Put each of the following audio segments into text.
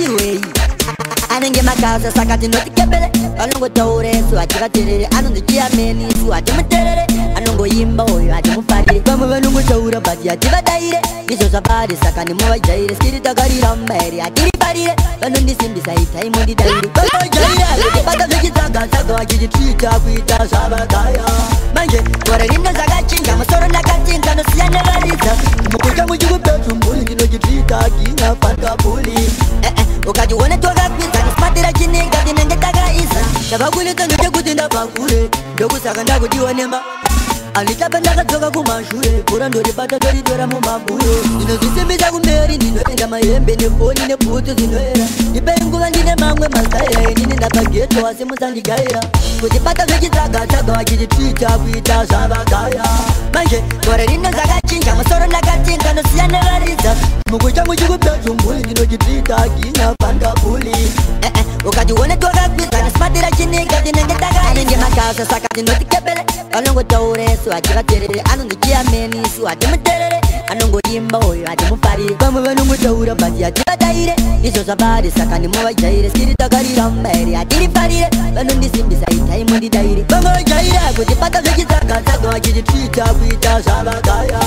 anyway anenge makasa saka tinotikeberere vanongotaure su atikaterere anondochiya meni su atimuterere anongoimba oyo atimufarire vamwe vanongotaura bati ativadaire izvo zvapari saka nemuvajaire skiri takarira mumaere atirifarire vanondisimbisa itaimundidaire vanojaira vechibata zvechitsagasaga vachichitwita kuita zvavagaya manje gore rino zvakachinja musoro ndakatinza nosiyana varidza mukuta muchikupetumbuli ndinochitwita kina fankabuli ukati one twakakwidza nesimatira chininga tinenge takaisa zvavakulita ndechekuti ndabvakure ndokusaka ndakudiwa nemba anditape ndakadzoka kumashure bhora ndoribata toridora mumabuye ndinozvisimbisa kumberi ndinoenda mahembe nefoni nebhutu zvinoera ndipei nguva ndine mamwe mazaira enini ndabvageto asi musandigaira kuti bata zvechitsagasaga vachichitwita kuita zvavagaya manje gore rino zvakachinja musoro ndakatinza nosiyana varidza mukucha muchikupetumbuli ndinochitwita ginya fankabuli ukati one twakakwidza nesimatira chininga tinenge takaanenge makasa saka tinotikebere vanongotaure su ativaterere anondochiya meni su atimuterere anongoimba oyo atimufarire vamwe vanongotaura bati ativadaire izvo zvapari saka nemuvajaire skiri takarira mumaere atirifarire vanondisimbisa itaimundidaire vamwe vajaira kuti bata zvechitsagasaga vachichitwita kuita zvavagaya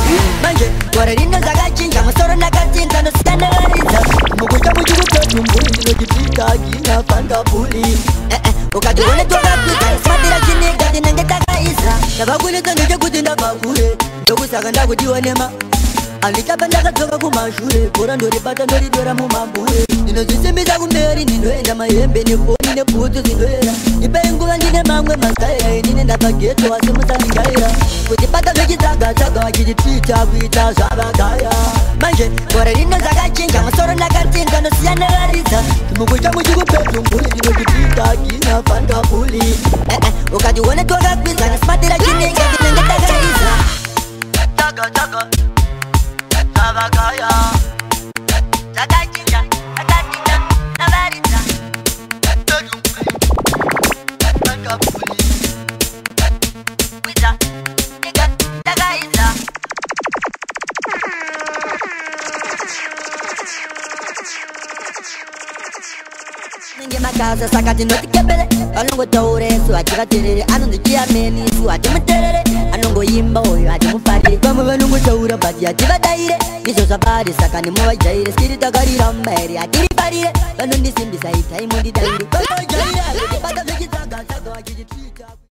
manje gore rino zvakachinja musoro ndakatinza nosiyana varidza mukuta muchikupetumbuli ndinochitwita ginya fankabuli ukati one twakakwidza nesimatira chininga tinenge takaisa zvavakulita ndechekuti ndabvakure ndokusaka ndakudiwa nema anditape ndakadzoka kumashure bhora ndoribata ndoridora mumabure ndinozvisimbisa kumberi ndinoenda mahembe nefoni nebhutu zvinoera ndipei nguva ndine mamwe mazaira enini ndabvageto asi musandigaira kuti bata zvechitsagasaga vachichitwita kuita zvavagaya manje gore rino zvakachinja musoro ndakatinza nosiyana varidza mukucha muchikupetumbuli ndinochitwita ginya fankabuli ukati one twakakwidza nesimatira chininga tinenge takaisa Savagaya Zakachinja, zakachinja, navaridza Fankabuli Kwidza, nika, takaisa nenge makasa saka tinotikebere vanongotaure su ativaterere anondochiya meni su atimuterere anongoimba oyo atimufarire vamwe vanongotaura bati ativadaire izvo zvapari saka nemuvajaire skiri takarira mumaere atirifarire vanondisimbisa itaimundidaire vanojaira